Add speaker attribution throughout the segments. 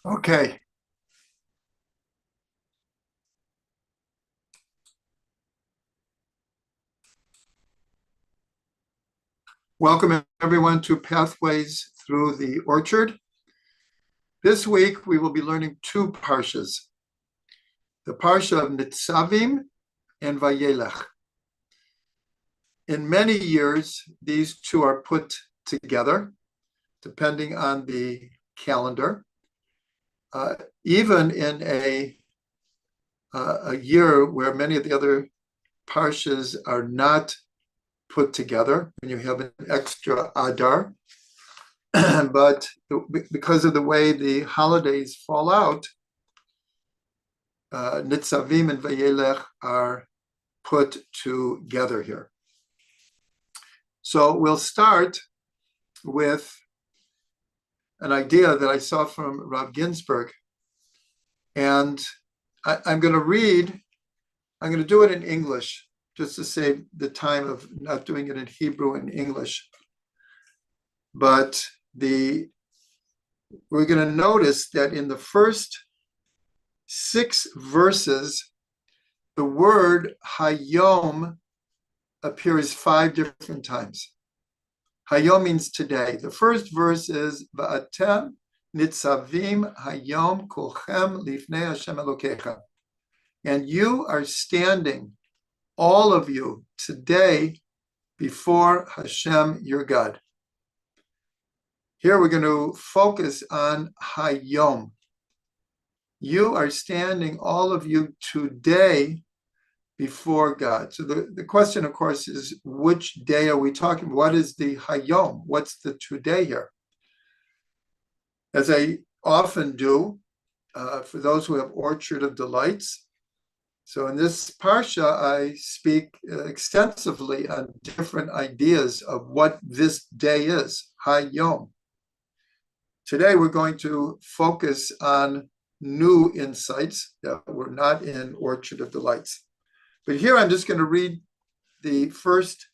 Speaker 1: Okay. Welcome everyone to Pathways Through the Orchard. This week we will be learning two parshas, the parsha of Netzavim and Vayelech. In many years, these two are put together, depending on the calendar. Even in a year where many of the other parshas are not put together, when you have an extra Adar, but because of the way the holidays fall out, Netzavim and Vayelech are put together here. So we'll start with an idea that I saw from Rav Ginsburg, and I'm going to do it in English, just to save the time of not doing it in Hebrew and English. But we're going to notice that in the first 6 verses, the word Hayom appears 5 different times. Hayom means today. The first verse is Va'atem Netzavim Hayom Kulchem Lifnei Hashem Elokecha. And you are standing, all of you, today before Hashem your God. Here we're going to focus on Hayom. You are standing, all of you, today before God. So the question, of course, is which day are we talking? What is the Hayom? What's the today here? As I often do, for those who have Orchard of Delights, so in this parsha, I speak extensively on different ideas of what this day is, Hayom. Today, we're going to focus on new insights that were not in Orchard of Delights. But here I'm just going to read the first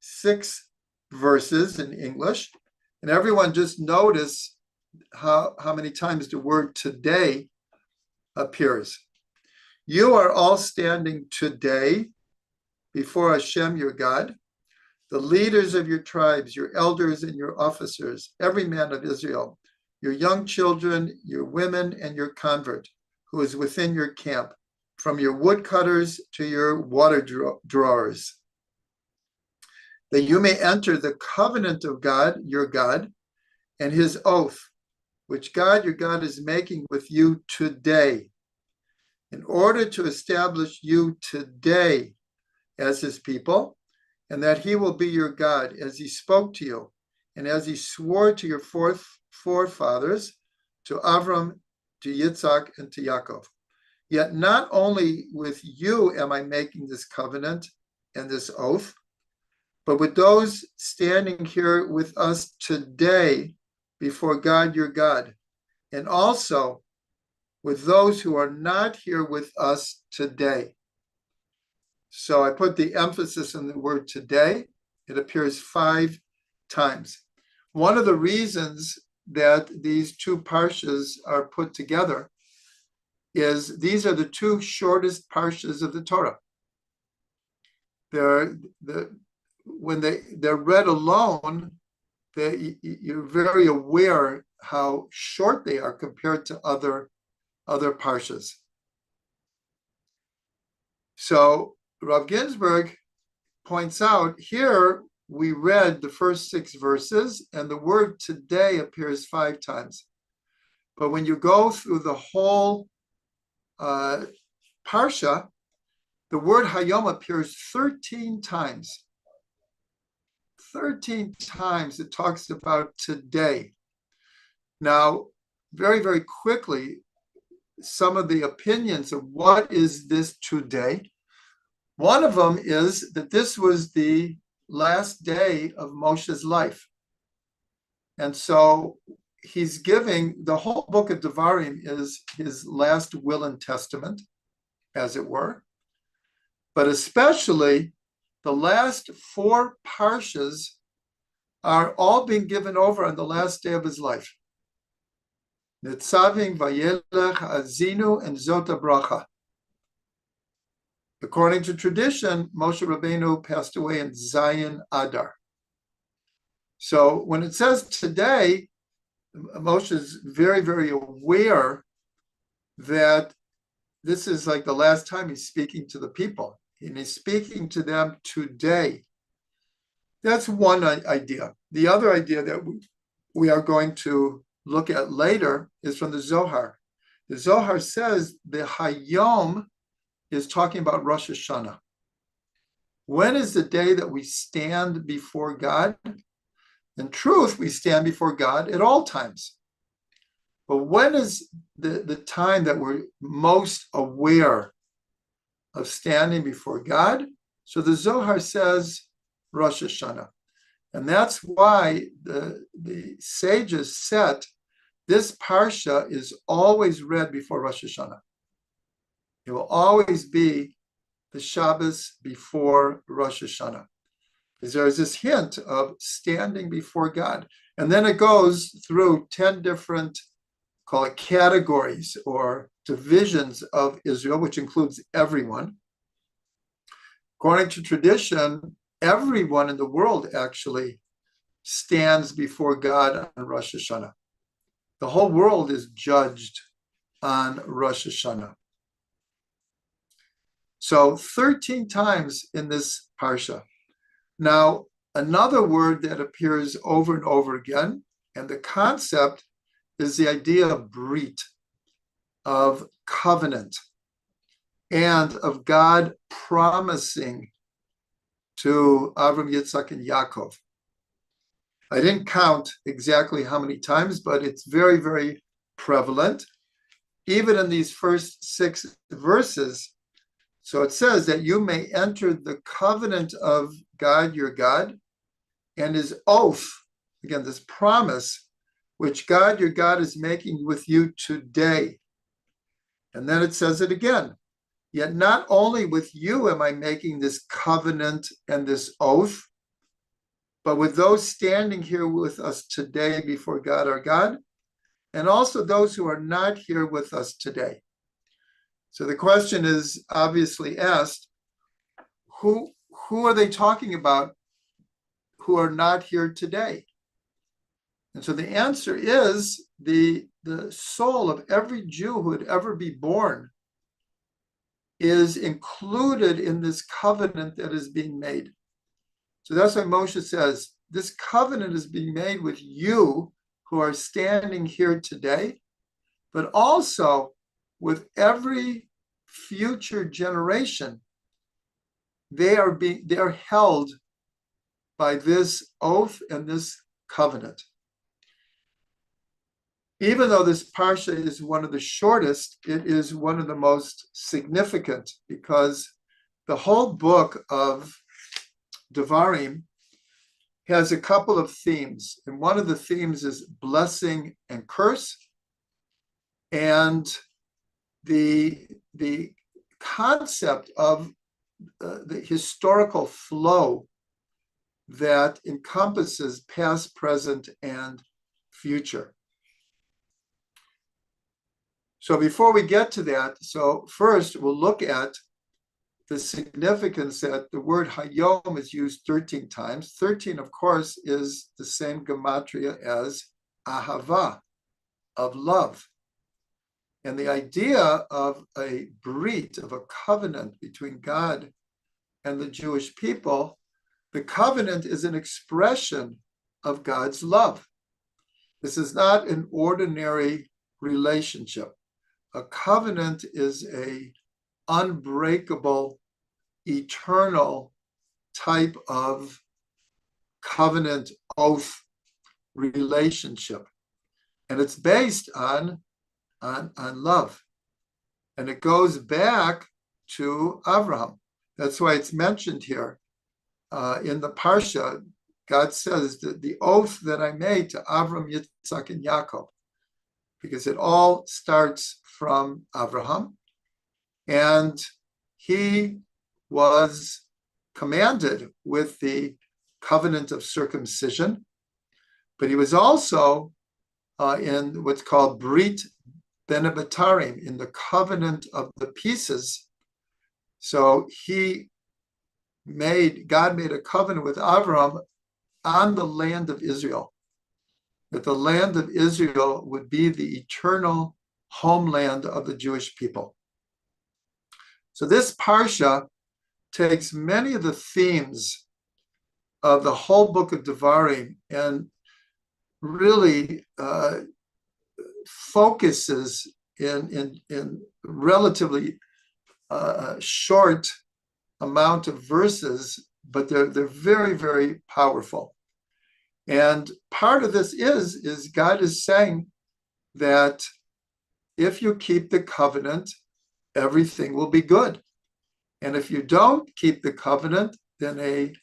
Speaker 1: 6 verses in English, and everyone just notice how many times the word today appears. You are all standing today before Hashem your God, the leaders of your tribes, your elders and your officers, every man of Israel, your young children, your women, and your convert who is within your camp, from your woodcutters to your water drawers, that you may enter the covenant of God, your God, and his oath, which God, your God, is making with you today, in order to establish you today as his people, and that he will be your God as he spoke to you, and as he swore to your forefathers, to Avram, to Yitzhak, and to Yaakov. Yet not only with you am I making this covenant and this oath, but with those standing here with us today before God your God, and also with those who are not here with us today. So I put the emphasis on the word today. It appears 5 times. One of the reasons that these two parshas are put together is these are the 2 shortest parshas of the Torah. When they're read alone, you're very aware how short they are compared to other parshas. So Rav Ginsburg points out here we read the first 6 verses and the word today appears 5 times. But when you go through the whole parsha, the word Hayom appears 13 times. 13 times it talks about today. Now, very, very quickly, some of the opinions of what is this today. One of them is that this was the last day of Moshe's life. And so he's giving, the whole book of Devarim is his last will and testament, as it were. But especially the last 4 parshas are all being given over on the last day of his life. Netzavim, Vayelech, Azinu, and Zota Bracha. According to tradition, Moshe Rabbeinu passed away in Zion Adar. So when it says today, Moshe is very, very aware that this is like the last time he's speaking to the people, and he's speaking to them today. That's one idea. The other idea that we are going to look at later is from the Zohar. The Zohar says the Hayom is talking about Rosh Hashanah. When is the day that we stand before God? In truth, we stand before God at all times. But when is the time that we're most aware of standing before God? So the Zohar says Rosh Hashanah. And that's why the sages said this parsha is always read before Rosh Hashanah. It will always be the Shabbos before Rosh Hashanah. Because there is this hint of standing before God. And then it goes through 10 different, call it categories or divisions of Israel, which includes everyone. According to tradition, everyone in the world actually stands before God on Rosh Hashanah. The whole world is judged on Rosh Hashanah. So 13 times in this parsha. Now, another word that appears over and over again, and the concept is the idea of brit, of covenant, and of God promising to Avram, Yitzhak, and Yaakov. I didn't count exactly how many times, but it's very, very prevalent, even in these first 6 verses. So it says that you may enter the covenant of God, your God, and his oath, again, this promise, which God, your God, is making with you today. And then it says it again. Yet not only with you am I making this covenant and this oath, but with those standing here with us today before God, our God, and also those who are not here with us today. So the question is obviously asked, who are they talking about who are not here today? And so the answer is the soul of every Jew who would ever be born is included in this covenant that is being made. So that's why Moshe says, this covenant is being made with you who are standing here today, but also with every future generation. They are held by this oath and this covenant. Even though this parsha is one of the shortest, it is one of the most significant because the whole book of Devarim has a couple of themes. And one of the themes is blessing and curse. And the concept of the historical flow that encompasses past, present, and future. So before we get to that, so first we'll look at the significance that the word Hayom is used 13 times. 13, of course, is the same gematria as Ahava, of love. And the idea of a brit, of a covenant between God and the Jewish people, the covenant is an expression of God's love. This is not an ordinary relationship. A covenant is an unbreakable, eternal type of covenant oath relationship. And it's based on love. And it goes back to Abraham. That's why it's mentioned here in the parsha. God says that the oath that I made to Avram, Yitzhak, and Yaakov, because it all starts from Abraham. And he was commanded with the covenant of circumcision, but he was also in what's called Brit Ben Abatarim, in the covenant of the pieces. So God made a covenant with Avram on the land of Israel, that the land of Israel would be the eternal homeland of the Jewish people. So this parsha takes many of the themes of the whole book of Devarim and really focuses in relatively short amount of verses, but they're very, very powerful. And part of this is God is saying that if you keep the covenant, everything will be good. And if you don't keep the covenant, then a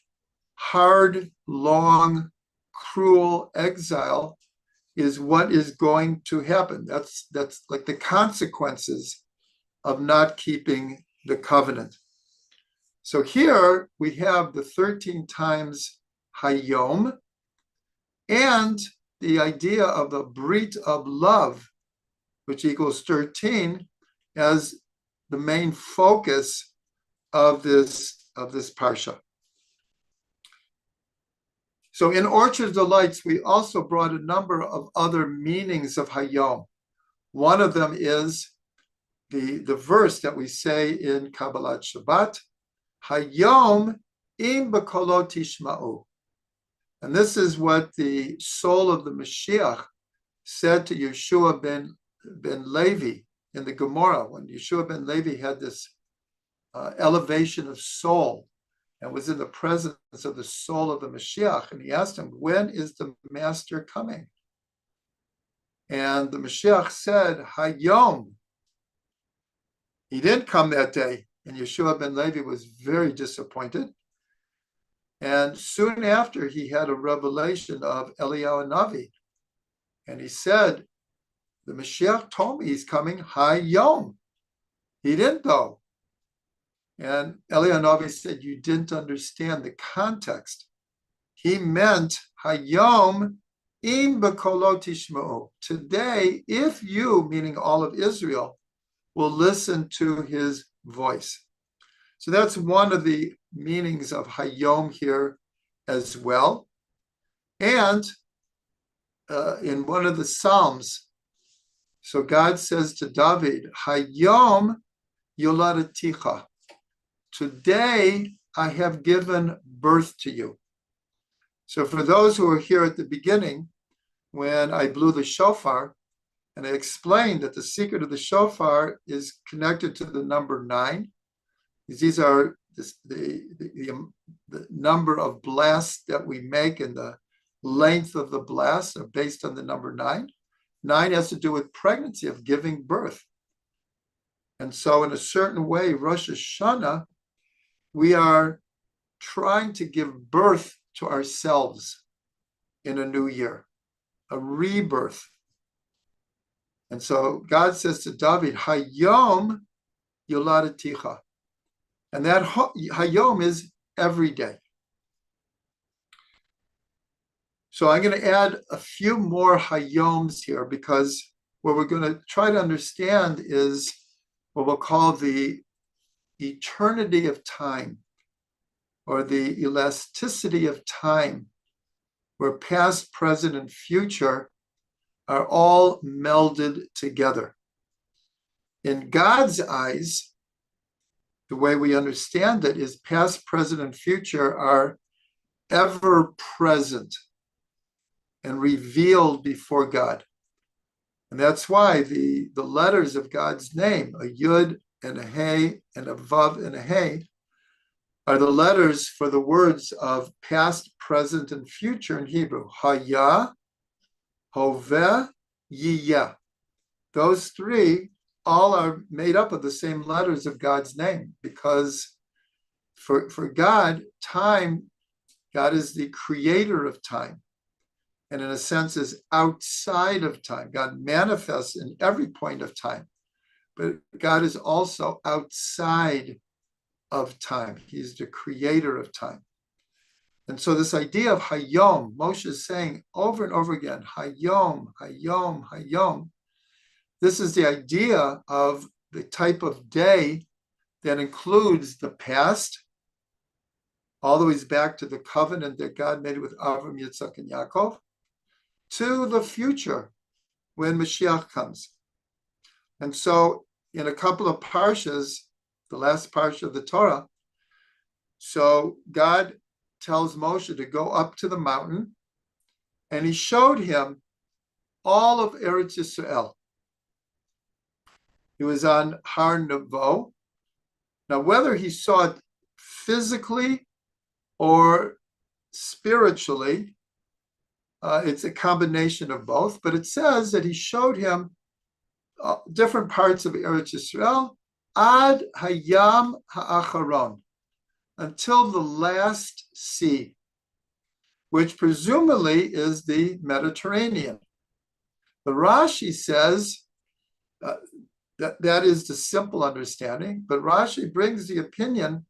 Speaker 1: hard, long, cruel exile is what is going to happen. That's like the consequences of not keeping the covenant. So here we have the 13 times Hayom and the idea of the Brit of love, which equals 13, as the main focus of this parsha. So in Orchard Delights, we also brought a number of other meanings of Hayom. One of them is the verse that we say in Kabbalat Shabbat, Hayom im b'kolo tishma'u. And this is what the soul of the Mashiach said to Yeshua ben Levi in the Gemara, when Yeshua ben Levi had this elevation of soul and was in the presence of the soul of the Mashiach. And he asked him, when is the master coming? And the Mashiach said, Hayom. He didn't come that day. And Yeshua ben Levi was very disappointed. And soon after, he had a revelation of Eliyahu Navi. And he said, the Mashiach told me he's coming Hayom. He didn't though. And Eliyahu Navi said, you didn't understand the context. He meant Hayom im b'kolo tishma'u. Today, if you, meaning all of Israel, will listen to his voice. So that's one of the meanings of Hayom here as well. And in one of the Psalms, so God says to David, Hayom yoladaticha. Today I have given birth to you. So for those who were here at the beginning, when I blew the shofar, and I explained that the secret of the shofar is connected to the number 9. These are the number of blasts that we make, and the length of the blasts are based on the number 9. 9 has to do with pregnancy, of giving birth. And so in a certain way, Rosh Hashanah, we are trying to give birth to ourselves in a new year, a rebirth. And so God says to David, Hayom yoladaticha. And that Hayom is every day. So I'm going to add a few more Hayoms here, because what we're going to try to understand is what we'll call the eternity of time, or the elasticity of time, where past, present, and future are all melded together. In God's eyes, the way we understand it is past, present, and future are ever present and revealed before God. And that's why the letters of God's name, a Yud and a Hey and a Vav and a Hey, are the letters for the words of past, present, and future in Hebrew. Haya, Hoveh, Yiyah. Those three all are made up of the same letters of God's name, because for God, time, God is the creator of time, and in a sense is outside of time. God manifests in every point of time, but God is also outside of time. He's the creator of time. And so this idea of Hayom, Moshe is saying over and over again, Hayom, Hayom, Hayom. This is the idea of the type of day that includes the past, all the way back to the covenant that God made with Avram, Yitzchak, and Yaakov, to the future when Mashiach comes. And so in a couple of parshas, the last parsha of the Torah, so God tells Moshe to go up to the mountain, and he showed him all of Eretz Yisrael. He was on Har Nevo. Now, whether he saw it physically or spiritually, it's a combination of both, but it says that he showed him different parts of Eretz Yisrael, ad hayam ha'acharon, until the last sea, which presumably is the Mediterranean. The Rashi says that is the simple understanding, but Rashi brings the opinion,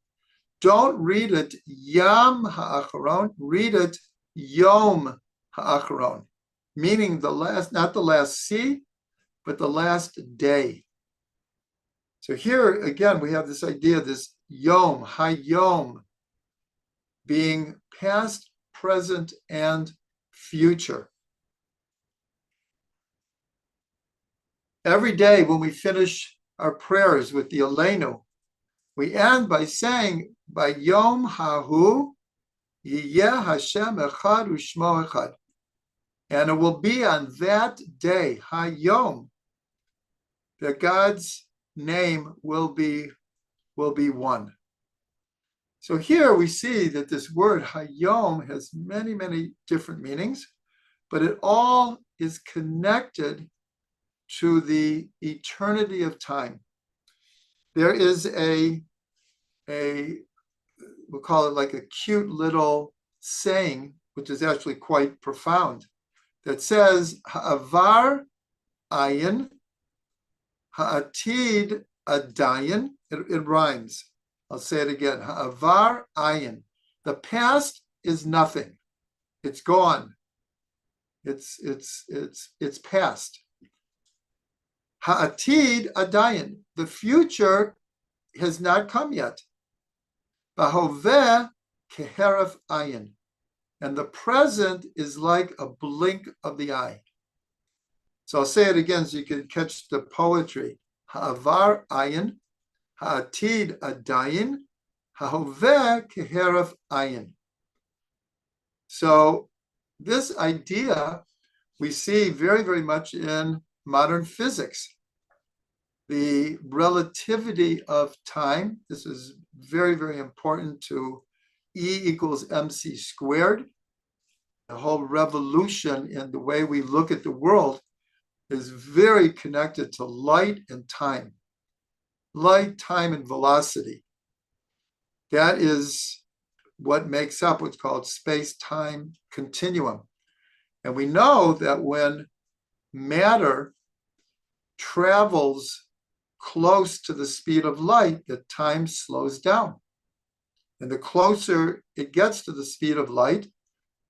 Speaker 1: don't read it Yam Ha'acharon, read it Yom Ha'acharon, meaning the last, not the last sea, but the last day. So here again, we have this idea, this Yom, Hayom, being past, present, and future. Every day when we finish our prayers with the Aleinu, we end by saying, by Yom Hahu, Yiyeh Hashem Echad U'Shmo Echad. And it will be on that day, Hayom, that God's name will be one. So here we see that this word Hayom has many, many different meanings, but it all is connected to the eternity of time. There is we'll call it like a cute little saying, which is actually quite profound, that says, Ha'avar ayin, ha'atid adayin. It rhymes. I'll say it again. Ha'avar ayin. The past is nothing. It's gone. It's past. Ha'atid adayin. The future has not come yet. Bahoveh keheref ayin. And the present is like a blink of the eye. So I'll say it again so you can catch the poetry. Ha'avar ayin, ha'atid adayin, ha'hoveh keheref ayin. So this idea we see very, very much in modern physics. The relativity of time, this is very, very important to E equals mc squared. The whole revolution in the way we look at the world is very connected to light and time. Light, time, and velocity. That is what makes up what's called space-time continuum. And we know that when matter travels close to the speed of light, that time slows down. And the closer it gets to the speed of light,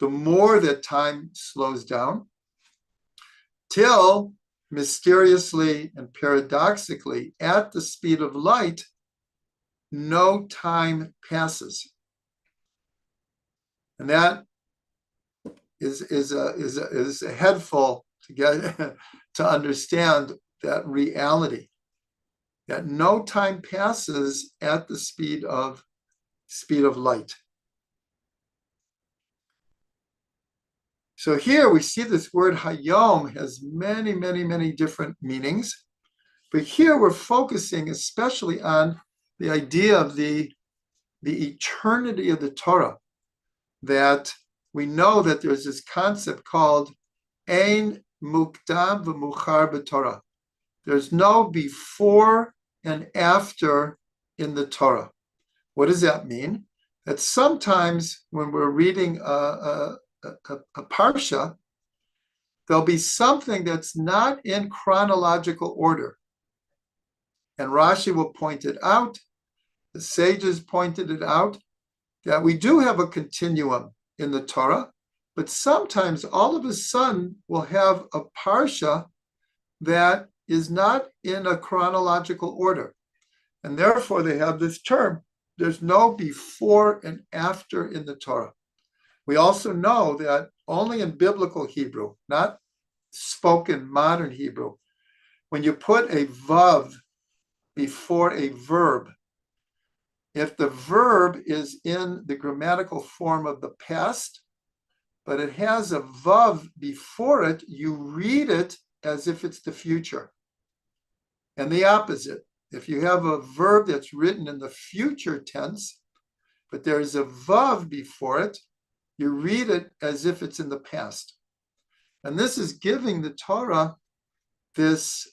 Speaker 1: the more that time slows down, till mysteriously and paradoxically, at the speed of light, no time passes. And that is a headful to get to understand that reality, that no time passes at the speed of light. So here we see this word Hayom has many, many, many different meanings. But here we're focusing especially on the idea of the eternity of the Torah, that we know that there's this concept called Ein Mukdam v'Muchar b'Torah. There's no before and after in the Torah. What does that mean? That sometimes when we're reading a parsha, there'll be something that's not in chronological order. And Rashi will point it out, the sages pointed it out, that we do have a continuum in the Torah, but sometimes all of a sudden we'll have a parsha that is not in a chronological order. And therefore they have this term, there's no before and after in the Torah. We also know that only in biblical Hebrew, not spoken modern Hebrew, when you put a vav before a verb, if the verb is in the grammatical form of the past, but it has a vav before it, you read it as if it's the future. And the opposite, if you have a verb that's written in the future tense, but there's a vav before it, you read it as if it's in the past. And this is giving the Torah this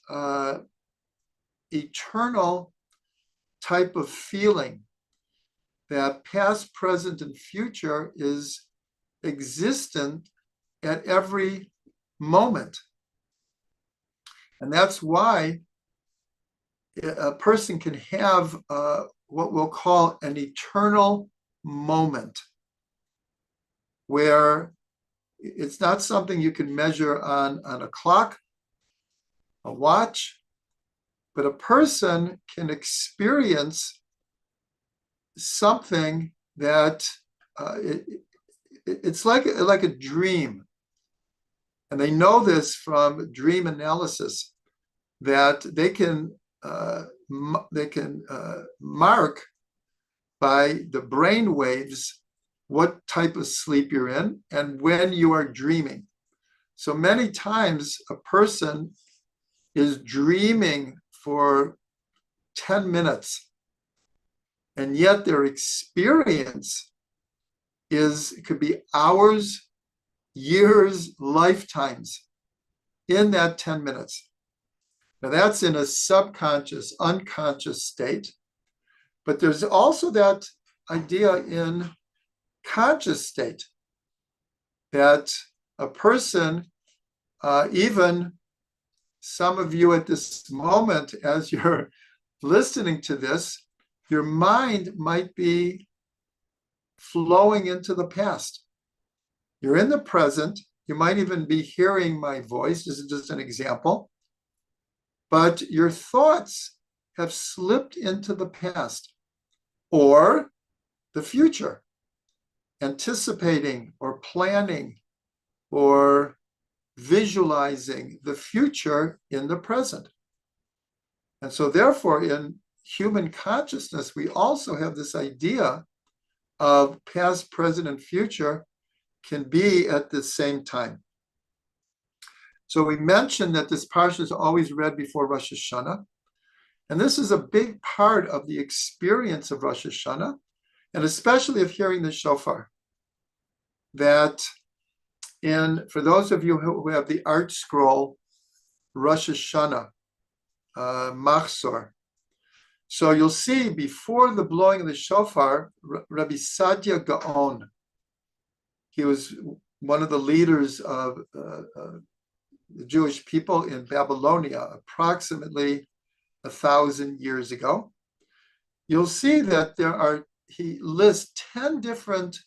Speaker 1: eternal type of feeling that past, present, and future is existent at every moment. And that's why a person can have what we'll call an eternal moment, where it's not something you can measure on a clock, a watch, but a person can experience something that it's like a dream. And they know this from dream analysis, that they can mark by the brain waves what type of sleep you're in and when you are dreaming. So many times a person is dreaming for 10 minutes, and yet their experience could be hours, years, lifetimes in that 10 minutes. Now that's in a subconscious, unconscious state, but there's also that idea in conscious state that a person, even some of you at this moment, as you're listening to this, your mind might be flowing into the past. You're in the present. You might even be hearing my voice. This is just an example. But your thoughts have slipped into the past or the future, anticipating or planning or visualizing the future in the present. And so therefore, in human consciousness, we also have this idea of past, present, and future can be at the same time. So we mentioned that this parsha is always read before Rosh Hashanah. And this is a big part of the experience of Rosh Hashanah, and especially of hearing the shofar. That for those of you who have the art scroll, Rosh Hashanah, Machzor. So you'll see before the blowing of the shofar, Rabbi Sadia Gaon, he was one of the leaders of the Jewish people in Babylonia, approximately 1,000 years ago. You'll see that he lists 10 different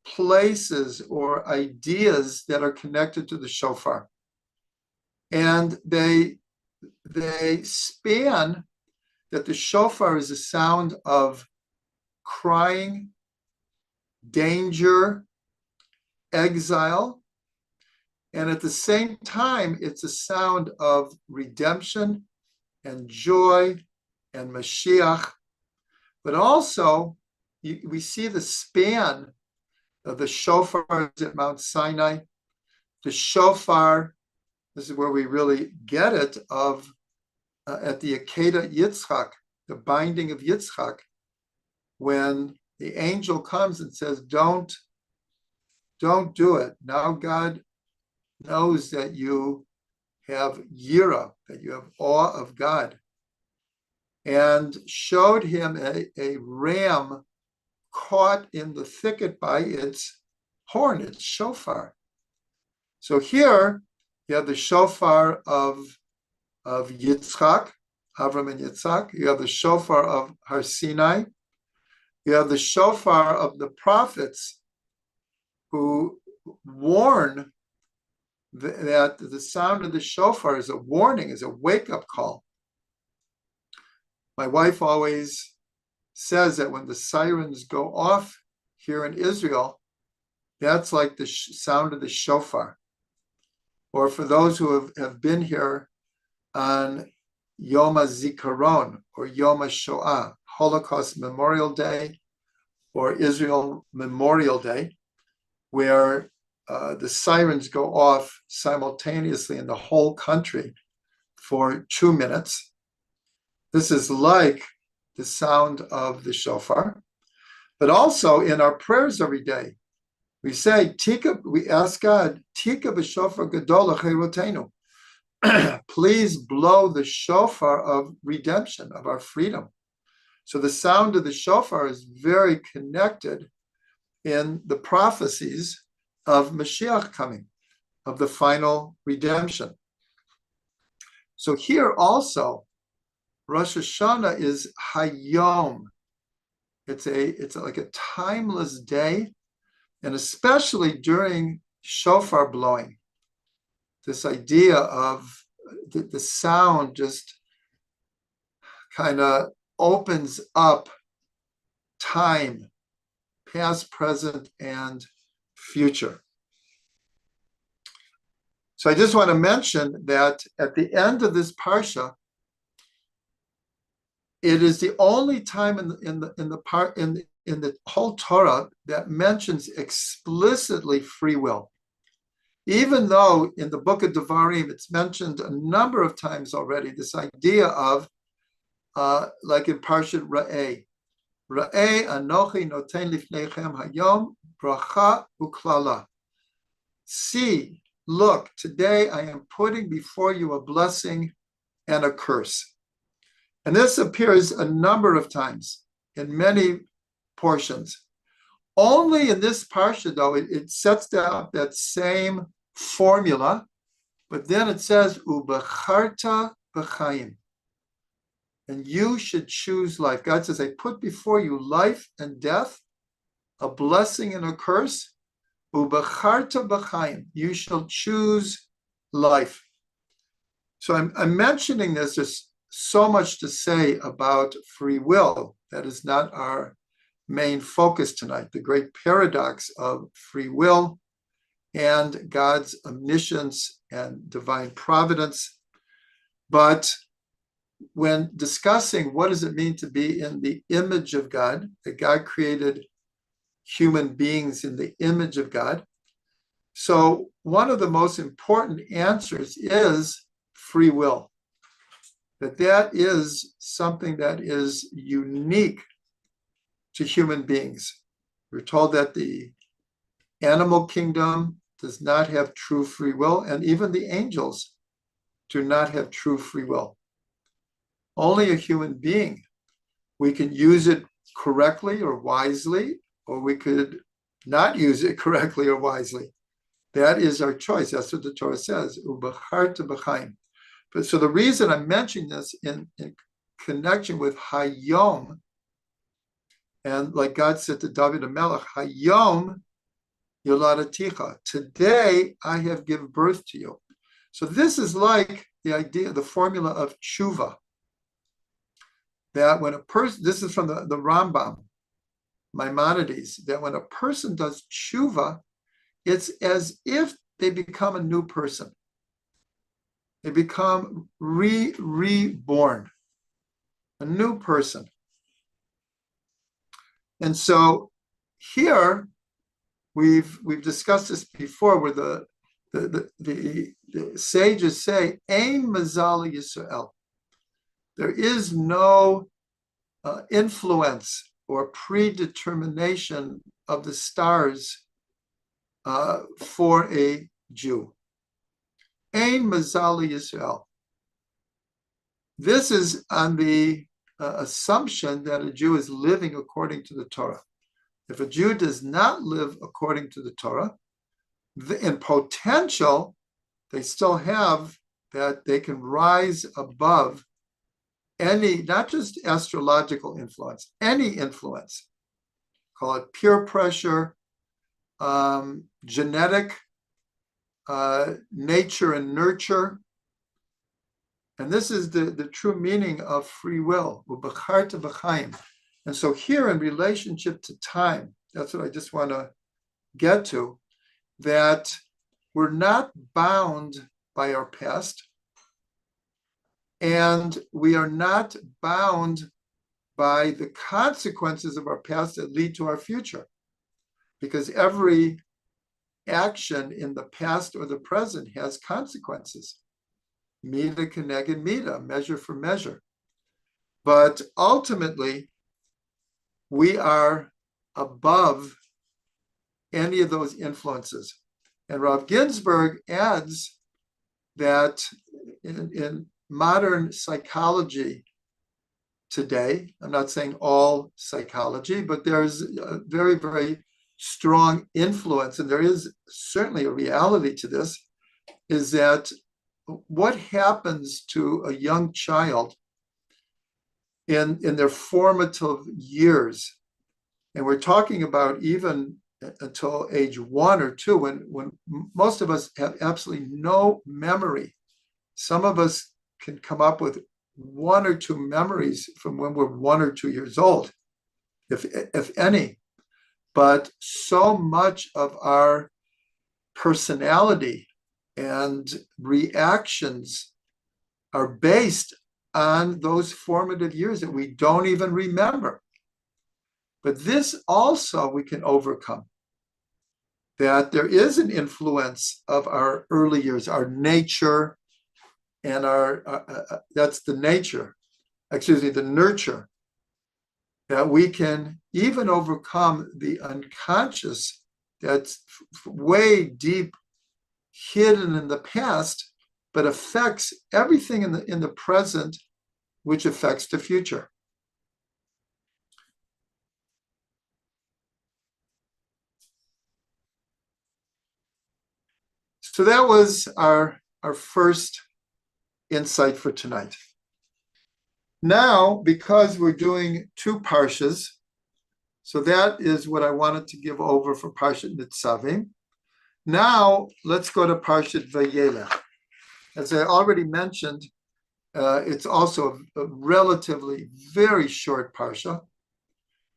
Speaker 1: places or ideas that are connected to the shofar. And they span that the shofar is a sound of crying, danger, exile, and at the same time, it's a sound of redemption and joy and Mashiach. But also, we see the span of the shofar at Mount Sinai. The shofar, this is where we really get it, at the Akedah Yitzchak, the binding of Yitzchak, when the angel comes and says, don't do it. Now God knows that you have yira, that you have awe of God, and showed him a ram caught in the thicket by its horn, its shofar. So here you have the shofar of Yitzchak, Avram and Yitzchak. You have the shofar of Har Sinai. You have the shofar of the prophets who warn that the sound of the shofar is a warning, is a wake-up call. My wife always says that when the sirens go off here in Israel, that's like the sound of the shofar. Or for those who have been here on Yom HaZikaron or Yom HaShoah, Holocaust Memorial Day or Israel Memorial Day, where the sirens go off simultaneously in the whole country for 2 minutes. This is like the sound of the shofar. But also in our prayers every day, we say, we ask God, Tika b'shofar gadol l'cheirotenu. Please blow the shofar of redemption, of our freedom. So the sound of the shofar is very connected in the prophecies of Mashiach coming, of the final redemption. So here also, Rosh Hashanah is Hayom. It's like a timeless day, and especially during shofar blowing, this idea of the sound just kind of opens up time, past, present, and future. So I just want to mention that at the end of this parsha, it is the only time in the whole Torah that mentions explicitly free will. Even though in the book of Devarim it's mentioned a number of times already, this idea of like in parshat Ra'eh, Ra'eh anochi noten lifnechem hayom bracha uklala. See, look, today I am putting before you a blessing and a curse. And this appears a number of times in many portions. Only in this parsha, though, it sets down that same formula, but then it says, Ubecharta b'chaim. And you should choose life. God says, I put before you life and death, a blessing and a curse. Ubecharta b'chaim. You shall choose life. So I'm mentioning this. There's so much to say about free will. That is not our main focus tonight. The great paradox of free will and God's omniscience and divine providence. But when discussing what does it mean to be in the image of God, that God created human beings in the image of God. So one of the most important answers is free will. That is something that is unique to human beings. We're told that the animal kingdom does not have true free will, and even the angels do not have true free will. Only a human being. We can use it correctly or wisely, or we could not use it correctly or wisely. That is our choice. That's what the Torah says. Ubecharta b'chaim. But so the reason I'm mentioning this in connection with Hayom, and like God said to David HaMelech, Hayom yoladaticha. Today I have given birth to you. So this is like the idea, the formula of tshuva. That when a person, this is from the Rambam, Maimonides, that when a person does tshuva, it's as if they become a new person. They become reborn, a new person. And so here we've discussed this before, where the sages say, Ein mazal Yisrael. There is no influence or predetermination of the stars for a Jew. Ein mazal Yisrael. This is on the assumption that a Jew is living according to the Torah. If a Jew does not live according to the Torah, in potential, they still have that they can rise above any, not just astrological influence, any influence. Call it peer pressure, genetic, nature and nurture. And this is the true meaning of free will. And so here in relationship to time, that's what I just want to get to, that we're not bound by our past, and we are not bound by the consequences of our past that lead to our future, because every action in the past or the present has consequences. Mida keneged mida, measure for measure. But ultimately, we are above any of those influences. And Rav Ginsburg adds that in modern psychology today, I'm not saying all psychology, but there's a very, very strong influence, and there is certainly a reality to this, is that what happens to a young child in their formative years, and we're talking about even until age 1 or 2, when most of us have absolutely no memory. Some of us can come up with 1 or 2 memories from when we're 1 or 2 years old, if any. But so much of our personality and reactions are based on those formative years that we don't even remember. But this also we can overcome, that there is an influence of our early years, our nature, and that's the nature, the nurture, that we can even overcome the unconscious that's way deep hidden in the past, but affects everything in the present, which affects the future. So that was our first insight for tonight. Now, because we're doing 2 parshas, so that is what I wanted to give over for parshat Netzavim. Now, let's go to parshat Vayelech. As I already mentioned, it's also a relatively very short parsha,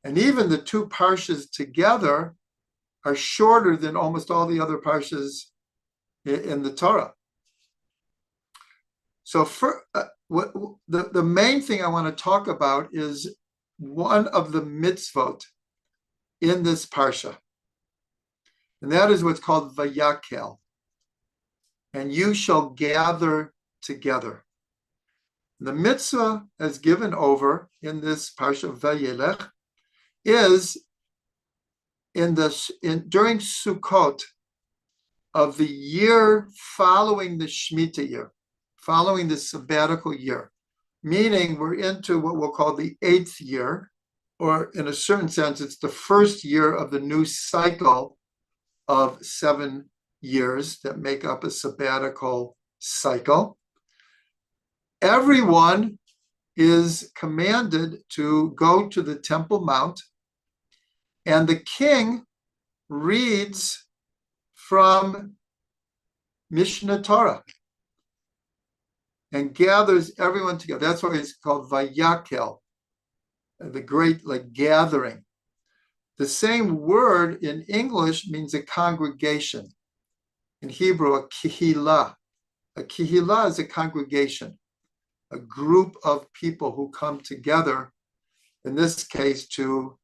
Speaker 1: and even the 2 parshas together are shorter than almost all the other parshas in the Torah. So the main thing I want to talk about is one of the mitzvot in this parsha, and that is what's called Vayakel, and you shall gather together. The mitzvah as given over in this parsha Vayelech is during Sukkot of the year following the Shemitah year, following the sabbatical year, meaning we're into what we'll call the 8th year, or in a certain sense, it's the first year of the new cycle of 7 years that make up a sabbatical cycle. Everyone is commanded to go to the Temple Mount, and the king reads from Mishnah Torah and gathers everyone together. That's why it's called Vayakel, the great gathering. The same word in English means a congregation. In Hebrew, a kihila. A kihila is a congregation, a group of people who come together, in this case, to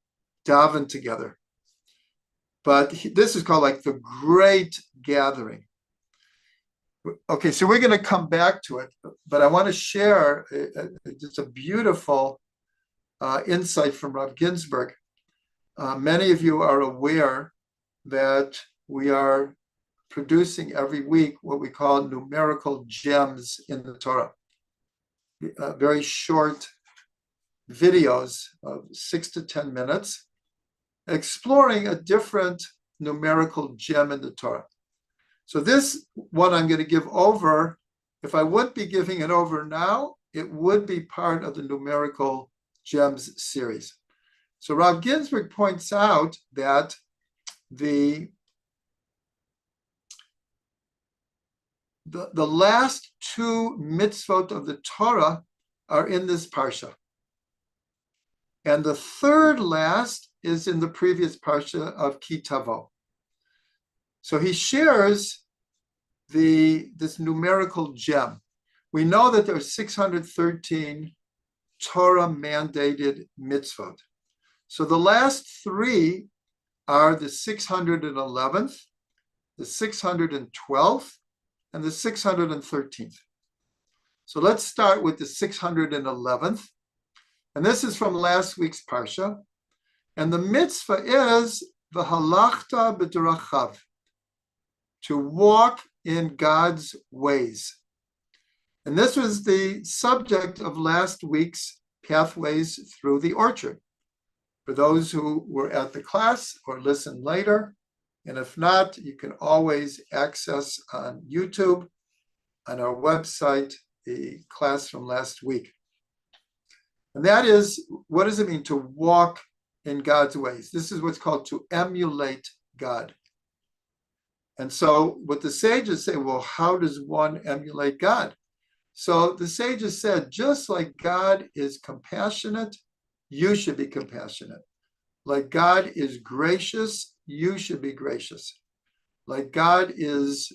Speaker 1: daven together. But this is called the great gathering. Okay, so we're going to come back to it, but I want to share just a beautiful insight from Rav Ginsburg. Many of you are aware that we are producing every week what we call numerical gems in the Torah. Very short videos of 6 to 10 minutes, exploring a different numerical gem in the Torah. So this one I'm going to give over, if I wouldn't be giving it over now, it would be part of the numerical gems series. So Rav Ginsburg points out that the the last two mitzvot of the Torah are in this parsha. And the third last is in the previous parsha of Ki Tavo. So he shares this numerical gem. We know that there are 613 Torah mandated mitzvot. So the last three are the 611th, the 612th, and the 613th. So let's start with the 611th. And this is from last week's parsha. And the mitzvah is v'halachta b'drachav, to walk in God's ways. And this was the subject of last week's Pathways Through the Orchard. For those who were at the class or listen later, and if not, you can always access on YouTube, on our website, the class from last week. And that is, what does it mean to walk in God's ways? This is what's called to emulate God. And so what the sages say, well, how does one emulate God? So the sages said, just like God is compassionate, you should be compassionate. Like God is gracious, you should be gracious. Like God is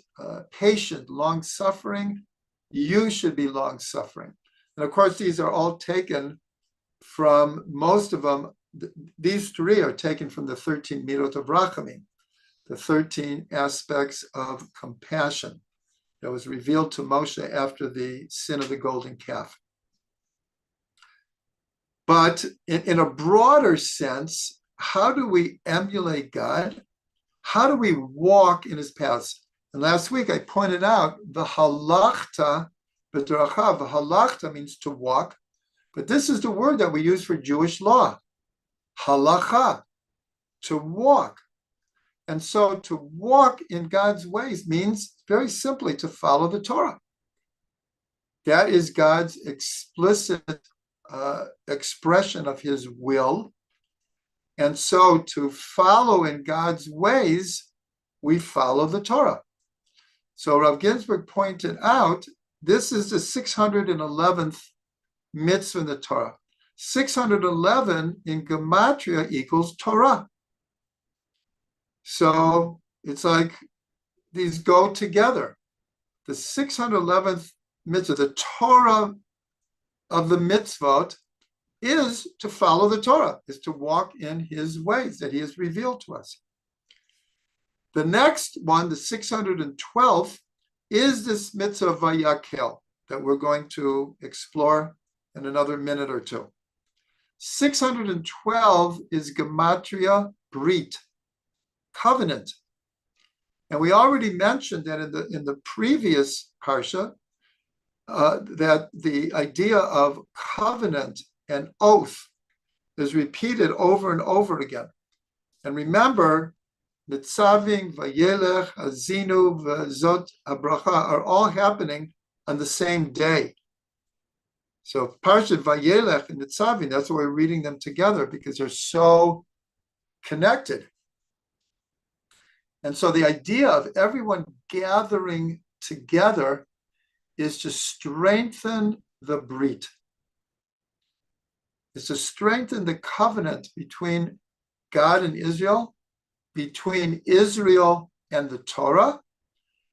Speaker 1: patient, long-suffering, you should be long-suffering. And of course, these are all taken from, most of them, these three are taken from the 13 Midot of Rachamim, the 13 aspects of compassion that was revealed to Moshe after the sin of the golden calf. But in a broader sense, how do we emulate God? How do we walk in his paths? And last week I pointed out the halachta b'drachav. The halachta means to walk, but this is the word that we use for Jewish law. Halacha, to walk. And so to walk in God's ways means very simply to follow the Torah. That is God's explicit expression of his will. And so to follow in God's ways, we follow the Torah. So Rav Ginsburg pointed out, this is the 611th mitzvah in the Torah. 611 in Gematria equals Torah. So it's like these go together. The 611th mitzvah, the Torah of the mitzvot, is to follow the Torah, is to walk in his ways that he has revealed to us. The next one, the 612th, is this mitzvah of Vayakel that we're going to explore in another minute or two. 612 is Gematria Brit, covenant. And we already mentioned that in the previous parsha, that the idea of covenant and oath is repeated over and over again. And remember, Netzavim, Vayelech, Azinu, V'zot, Habracha are all happening on the same day. So parshat Vayelech and Netzavim, that's why we're reading them together, because they're so connected. And so the idea of everyone gathering together is to strengthen the brit. Is to strengthen the covenant between God and Israel, between Israel and the Torah.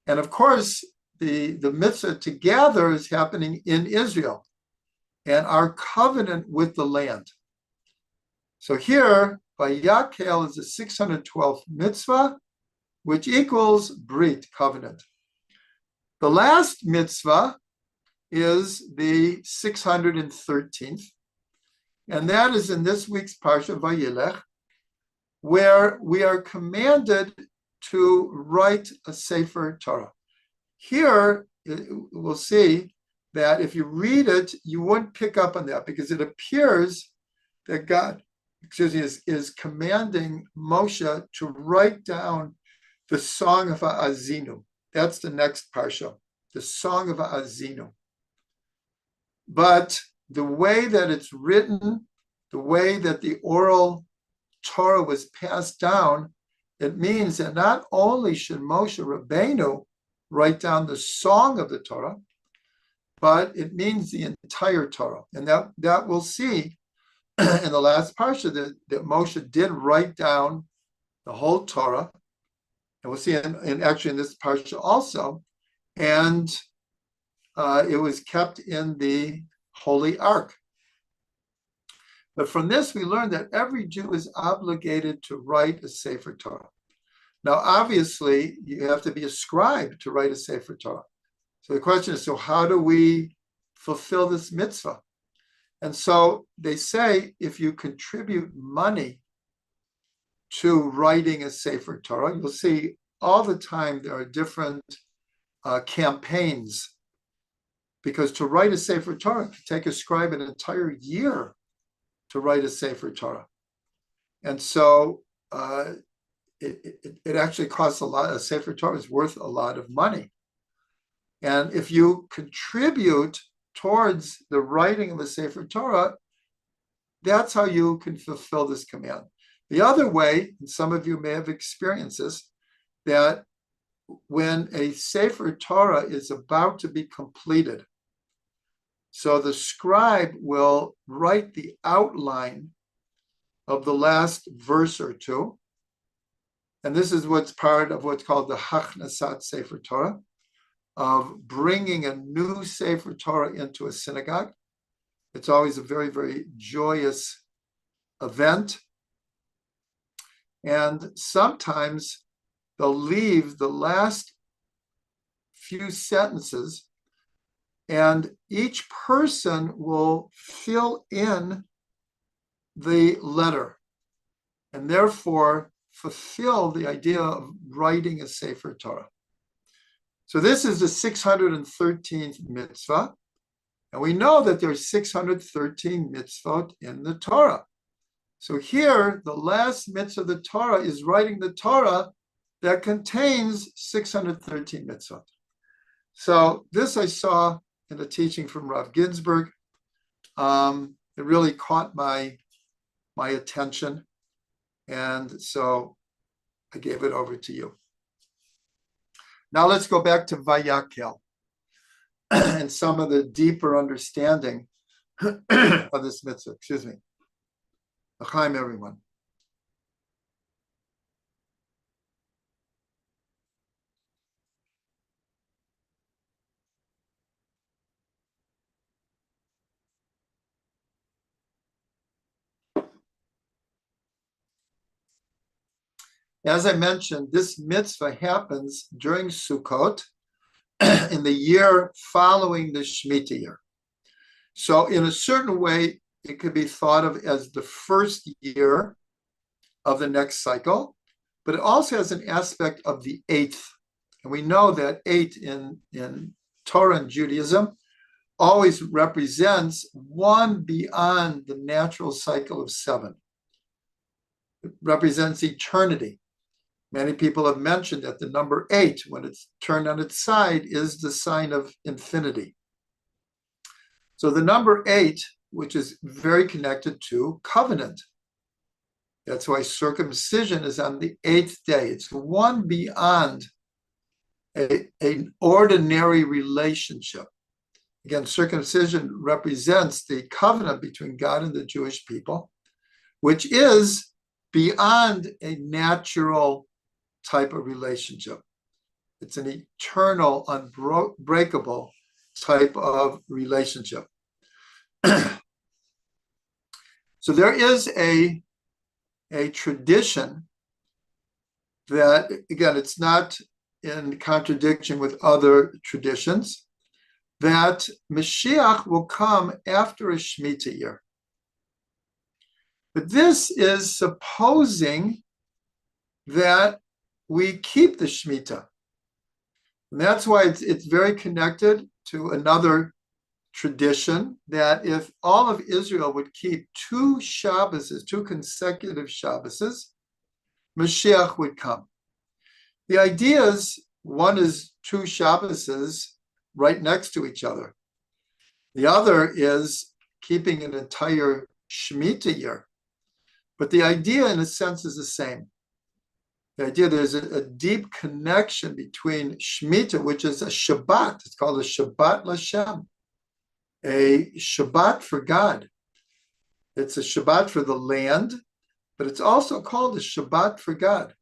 Speaker 1: And of course, the mitzvah to gather is happening in Israel and our covenant with the land. So here, Vayakel is the 612th mitzvah, which equals Brit, covenant. The last mitzvah is the 613th, and that is in this week's parsha Vayelech, where we are commanded to write a Sefer Torah. Here, we'll see that if you read it, you wouldn't pick up on that because it appears that God, is commanding Moshe to write down the Song of Ha'azinu. That's the next parsha, the Song of Ha'azinu. But the way that it's written, the way that the oral Torah was passed down, it means that not only should Moshe Rabbeinu write down the song of the Torah, but it means the entire Torah. And that we'll see in the last parsha that Moshe did write down the whole Torah. And we'll see actually in this parsha also. And it was kept in the Holy Ark. But from this, we learn that every Jew is obligated to write a Sefer Torah. Now, obviously, you have to be a scribe to write a Sefer Torah. So the question is, so how do we fulfill this mitzvah? And so they say, if you contribute money to writing a Sefer Torah, you'll see all the time there are different campaigns, because to write a Sefer Torah can take a scribe an entire year to write a Sefer Torah. And so it actually costs a lot. A Sefer Torah is worth a lot of money. And if you contribute towards the writing of a Sefer Torah, that's how you can fulfill this command. The other way, and some of you may have experienced this, that when a Sefer Torah is about to be completed, so the scribe will write the outline of the last verse or two. And this is what's part of what's called the Hachnasat Sefer Torah, of bringing a new Sefer Torah into a synagogue. It's always a very, very joyous event. And sometimes they'll leave the last few sentences, and each person will fill in the letter, and therefore fulfill the idea of writing a Sefer Torah. So this is the 613th mitzvah, and we know that there's 613 mitzvot in the Torah. So here, the last mitzvah of the Torah is writing the Torah that contains 613 mitzvot. So this I saw in a teaching from Rav Ginsburg. It really caught my attention, and so I gave it over to you. Now let's go back to Vayakel and some of the deeper understanding of this mitzvah. Excuse me. L'chaim, everyone. As I mentioned, this mitzvah happens during Sukkot in the year following the Shemitah year. So in a certain way, it could be thought of as the first year of the next cycle, but it also has an aspect of the eighth. And we know that 8 in Torah and Judaism always represents one beyond the natural cycle of 7. It represents eternity. Many people have mentioned that the number 8, when it's turned on its side, is the sign of infinity. So the number 8, which is very connected to covenant. That's why circumcision is on the 8th day. It's one beyond an ordinary relationship. Again, circumcision represents the covenant between God and the Jewish people, which is beyond a natural type of relationship. It's an eternal, unbreakable type of relationship. So there is a tradition that, again, it's not in contradiction with other traditions, that Mashiach will come after a Shemitah year. But this is supposing that we keep the Shemitah. And that's why it's very connected to another tradition, that if all of Israel would keep 2 Shabbases, 2 consecutive Shabbases, Mashiach would come. The idea is, one is 2 Shabbases right next to each other. The other is keeping an entire Shemitah year. But the idea, in a sense, is the same. The idea there's a deep connection between Shemitah, which is a Shabbat. It's called a Shabbat Lashem, a Shabbat for God. It's a Shabbat for the land, but it's also called a Shabbat for God.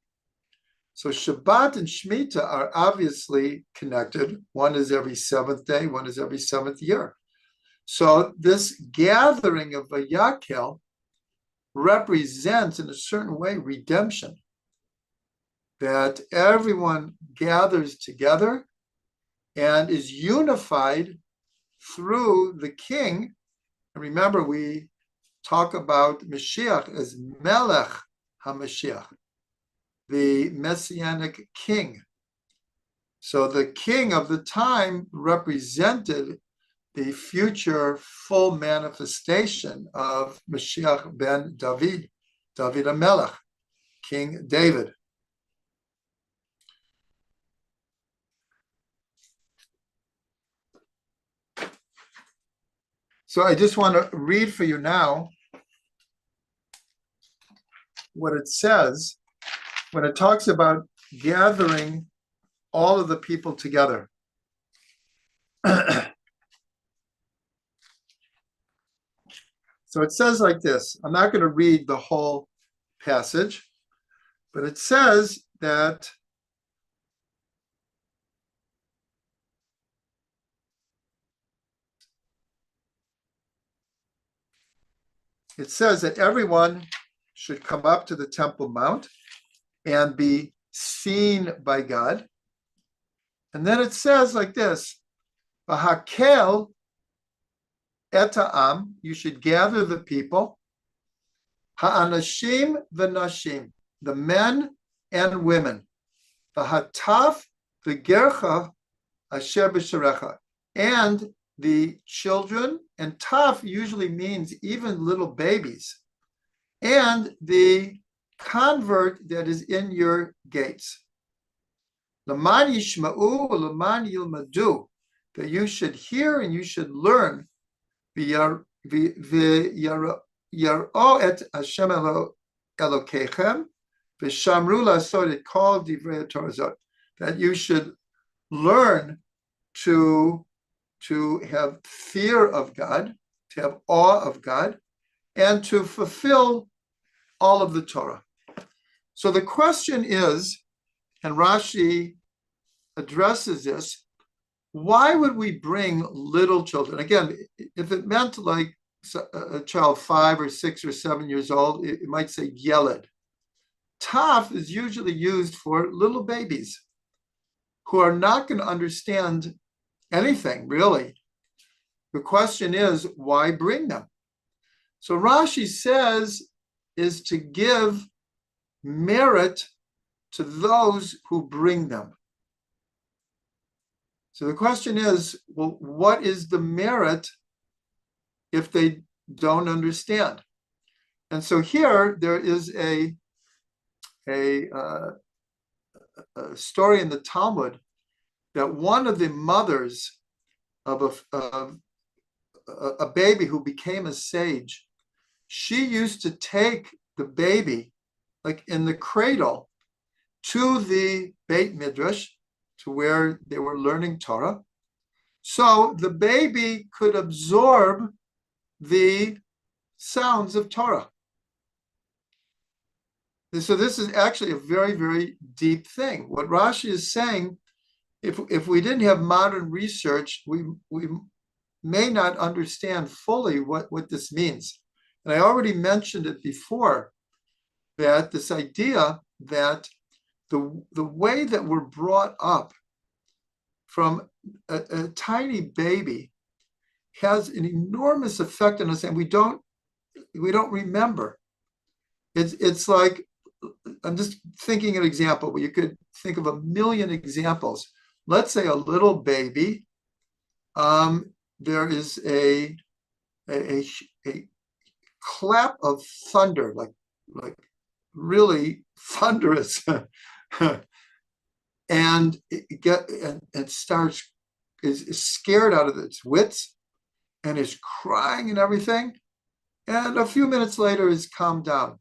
Speaker 1: So Shabbat and Shemitah are obviously connected. One is every seventh day, one is every seventh year. So this gathering of Vayakel represents, in a certain way, redemption. That everyone gathers together and is unified through the king. And remember, we talk about Mashiach as Melech HaMashiach, the Messianic king. So the king of the time represented the future full manifestation of Mashiach ben David, David HaMelech, King David. So I just want to read for you now what it says when it talks about gathering all of the people together. So it says like this. I'm not going to read the whole passage, but it says that everyone should come up to the Temple Mount and be seen by God. And then it says like this, V'hakel et ha'am, you should gather the people, ha'anashim v'nashim, the men and women, v'hataf v'gercha asher b'sharecha, and the children, and taf usually means even little babies, and the convert that is in your gates. L'man yishma'u l'man yilmadu, that you should hear and you should learn. V'yar'o et Hashem Elokechem v'shamru la'asot et kol divrei Torah, that you should learn to have fear of God, to have awe of God, and to fulfill all of the Torah. So the question is, and Rashi addresses this, why would we bring little children? Again, if it meant like a child 5 or 6 or 7 years old, it might say yeled. Taf is usually used for little babies who are not going to understand anything, really. The question is, why bring them? So Rashi says is to give merit to those who bring them. So the question is, well, what is the merit if they don't understand? And so here there is a story in the Talmud that one of the mothers of a baby who became a sage, she used to take the baby, like in the cradle, to the Beit Midrash, to where they were learning Torah, so the baby could absorb the sounds of Torah. So this is actually a very, very deep thing. What Rashi is saying, if we didn't have modern research, we may not understand fully what this means. And I already mentioned it before, that this idea that the way that we're brought up from a tiny baby has an enormous effect on us, and we don't remember. It's like, I'm just thinking an example, but you could think of a million examples. Let's say a little baby, there is a clap of thunder, like really thunderous, and it starts, is scared out of its wits and is crying and everything, and a few minutes later is calmed down.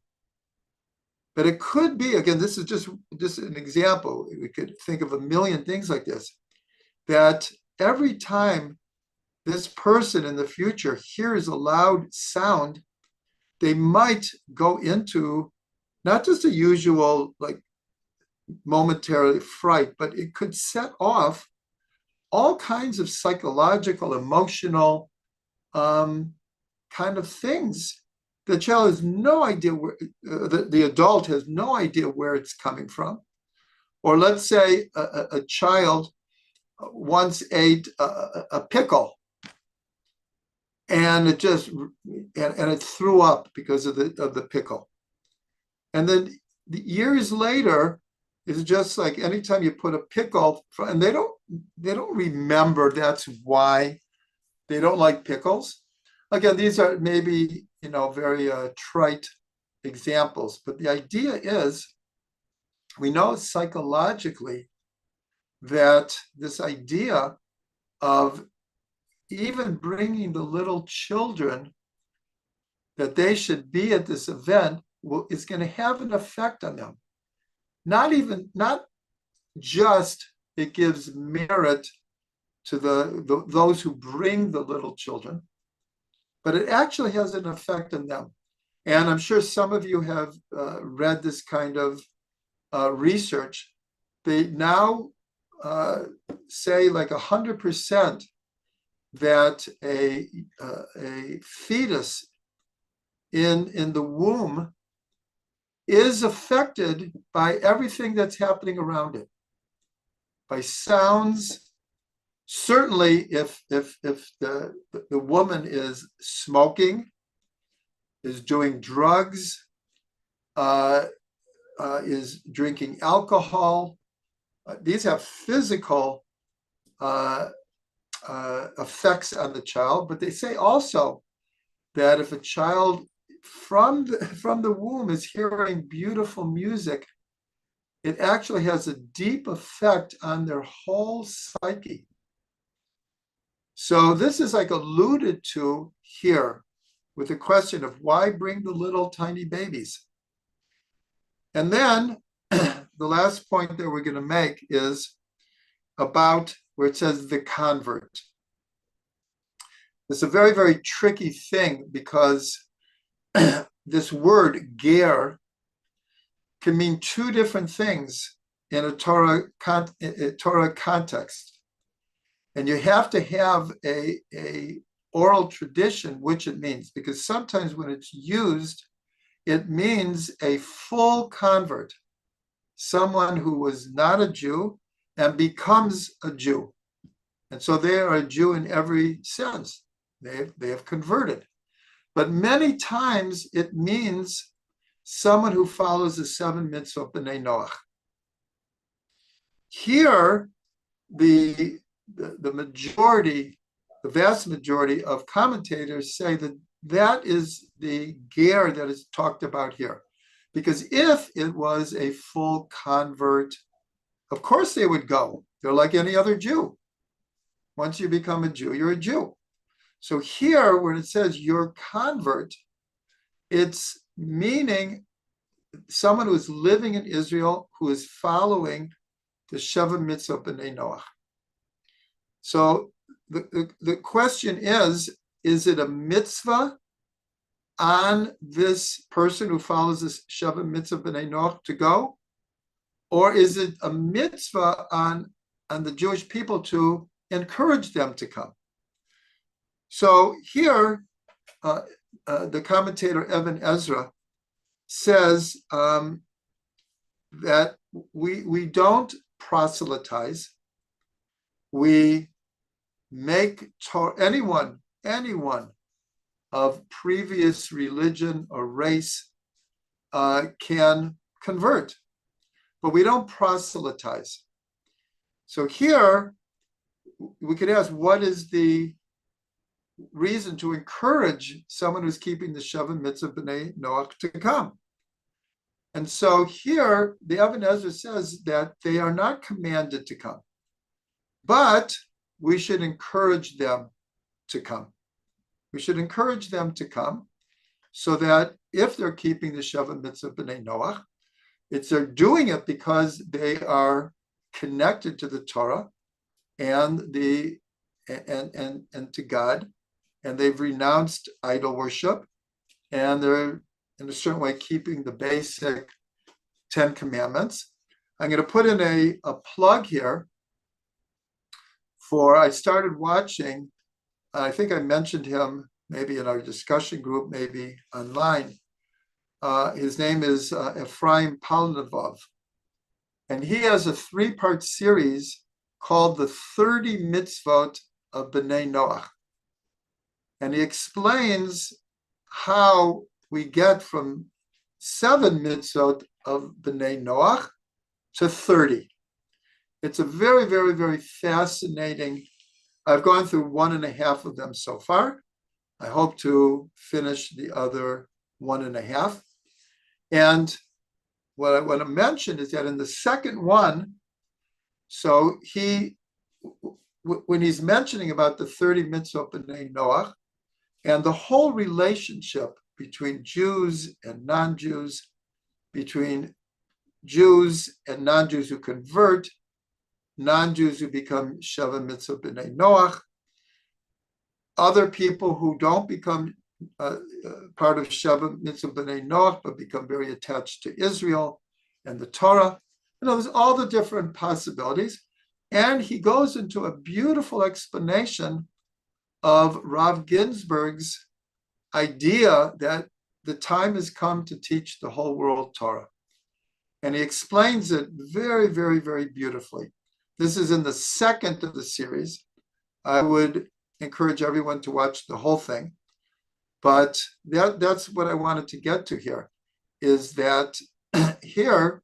Speaker 1: But it could be, again, this is just an example. We could think of a million things like this, that every time this person in the future hears a loud sound, they might go into not just a usual like momentary fright, but it could set off all kinds of psychological, emotional kind of things. The child has no idea where, the adult has no idea where it's coming from. Or let's say a child once ate a pickle and it threw up because of the pickle. And then years later, it's just like anytime you put a pickle, and they don't remember that's why they don't like pickles. Again, these are maybe very trite examples, but the idea is we know psychologically that this idea of even bringing the little children that they should be at this event is going to have an effect on them. Not just it gives merit to those who bring the little children, but it actually has an effect on them. And I'm sure some of you have read this kind of research. They now say like 100% that a fetus in the womb is affected by everything that's happening around it, by sounds. Certainly, if the woman is smoking, is doing drugs, is drinking alcohol, these have physical effects on the child. But they say also that if a child from the womb is hearing beautiful music, it actually has a deep effect on their whole psyche. So this is like alluded to here with the question of why bring the little tiny babies? And then the last point that we're going to make is about where it says the convert. It's a very, very tricky thing because this word ger can mean two different things in a Torah context. And you have to have a oral tradition which it means, because sometimes when it's used, it means a full convert, someone who was not a Jew and becomes a Jew. And so they are a Jew in every sense. They have converted. But many times it means someone who follows the 7 mitzvot b'nei Noach. Here, the vast majority of commentators say that is the ger that is talked about here. Because if it was a full convert, of course they would go. They're like any other Jew. Once you become a Jew, you're a Jew. So here, when it says your convert, it's meaning someone who is living in Israel, who is following the Sheva Mitzvah B'nai Noach. So the question is it a mitzvah on this person who follows this Sheva Mitzvah B'nai Noach to go? Or is it a mitzvah on the Jewish people to encourage them to come? So here, the commentator Evan Ezra says that we don't proselytize. We make anyone of previous religion or race can convert, but we don't proselytize. So here, we could ask, what is the reason to encourage someone who's keeping the Sheva Mitzvah B'nai Noach to come? And so here, the Evan Ezra says that they are not commanded to come, but we should encourage them to come. We should encourage them to come so that if they're keeping the Sheva Mitzvah B'nai Noach, They're doing it because they are connected to the Torah and to God, and they've renounced idol worship, and they're in a certain way keeping the basic 10 Commandments. I'm going to put in a plug here I started watching, I think I mentioned him maybe in our discussion group, maybe online. His name is Ephraim Palnavov, and he has a 3-part series called the 30 Mitzvot of Bnei Noach. And he explains how we get from 7 mitzvot of Bnei Noach to 30. It's a very, very, very fascinating. I've gone through 1.5 of them so far. I hope to finish the other 1.5. And what I want to mention is that in the second one, so when he's mentioning about the 30 mitzvot b'nei Noach and the whole relationship between Jews and non-Jews, between Jews and non-Jews who convert, non-Jews who become Sheva Mitzvah B'nai Noach, other people who don't become part of Sheva Mitzvah B'nai Noach, but become very attached to Israel and the Torah. There's all the different possibilities. And he goes into a beautiful explanation of Rav Ginsburg's idea that the time has come to teach the whole world Torah. And he explains it very, very, very beautifully. This is in the second of the series. I would encourage everyone to watch the whole thing. But that's what I wanted to get to here, is that here,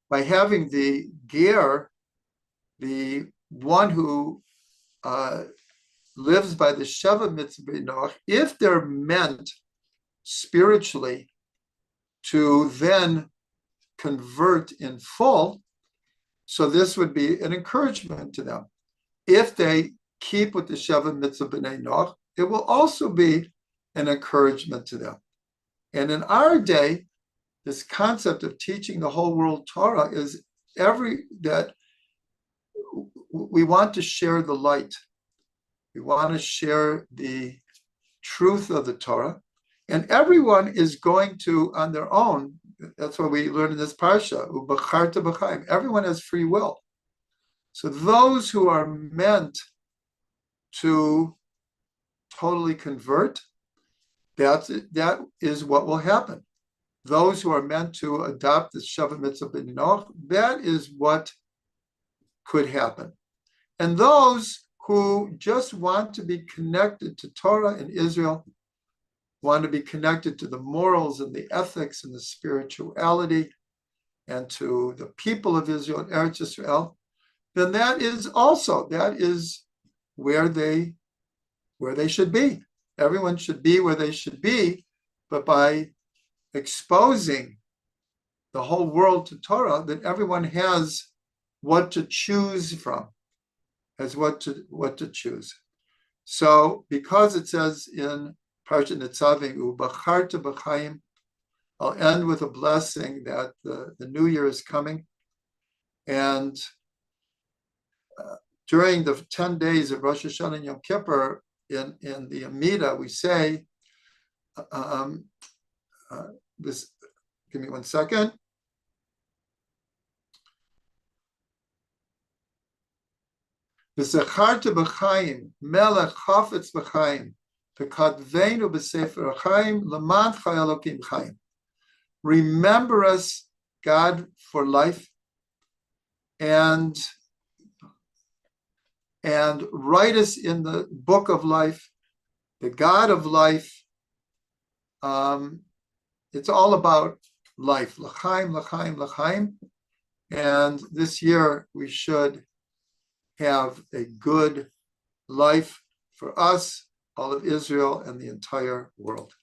Speaker 1: by having the ger, the one who lives by the Sheva Mitzvah Noach, if they're meant spiritually to then convert in full, so this would be an encouragement to them. If they keep with the Sheva Mitzvah B'nai Noach, it will also be an encouragement to them. And in our day, this concept of teaching the whole world Torah is that we want to share the light. We want to share the truth of the Torah. And everyone is going to, on their own, that's what we learn in this parsha, Ubacharta b'chaim. Everyone has free will. So those who are meant to totally convert, that is what will happen. Those who are meant to adopt the Sheva Mitzvah B'nai Noach, that is what could happen. And those who just want to be connected to Torah and Israel, want to be connected to the morals and the ethics and the spirituality and to the people of Israel and Eretz Israel, then that is where they should be. Everyone should be where they should be, but by exposing the whole world to Torah, then everyone has what to choose from, has what to choose. So because it says in parshat Netzavim, Ubacharta b'chaim, I'll end with a blessing that the new year is coming. And during the 10 days of Rosh Hashanah and Yom Kippur, in the Amida, we say, this, give me 1 second. V'zacharta b'chaim, melech chafetz b'chaim, v'kadveinu b'sefer chaim, l'man chai Elokim chaim. Remember us, God, for life, and write us in the book of life, the God of life. It's all about life, l'chaim, l'chaim, l'chaim. And this year we should have a good life for us, all of Israel, and the entire world.